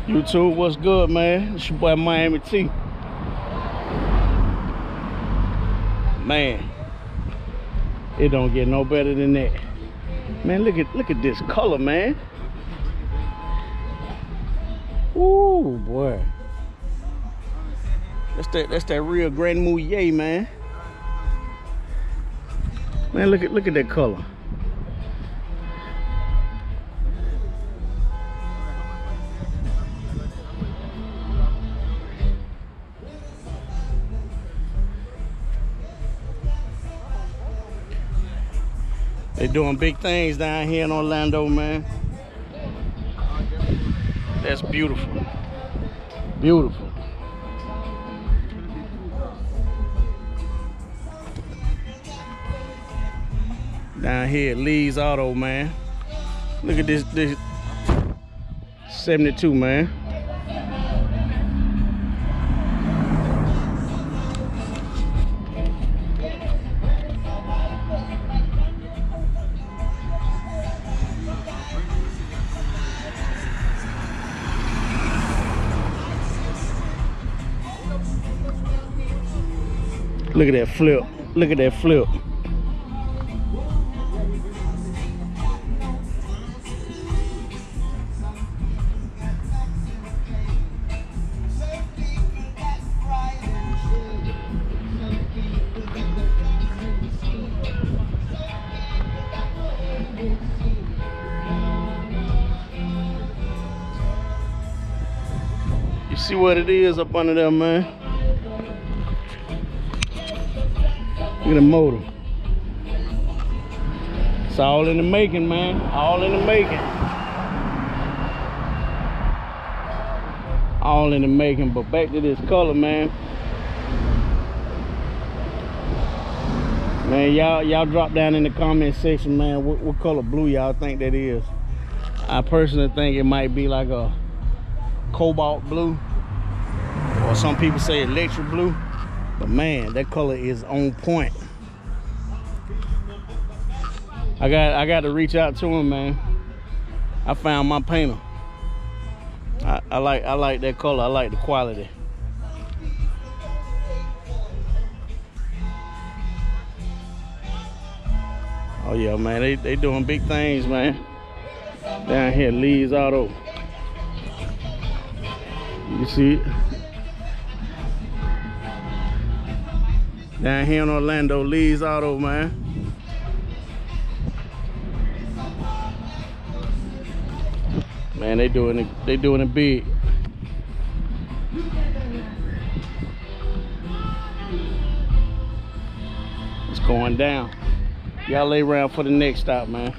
YouTube, what's good, man? It's your boy Miami T. Man, it don't get no better than that. Man, look at this color, man. Ooh, boy. That's that real Grand Mouille, man. Man, look at that color. They doing big things down here in Orlando, man. That's beautiful. Beautiful. Down here at Lee's Auto, man. Look at this 72, man. Look at that flip. Look at that flip. You see what it is up under there, man? Look at the motor. It's all in the making, man. All in the making. All in the making. But back to this color, man. Man, y'all drop down in the comment section, man. What color blue y'all think that is? I personally think it might be like a cobalt blue, or some people say electric blue. But man, that color is on point. I got to reach out to him, man. I found my painter. I like that color. I like the quality. Oh yeah, man, they doing big things, man. Down here, Lee's Auto. You see it? Down here in Orlando, Lee's Auto, man. Man, they doing it big. It's going down. Y'all lay around for the next stop, man.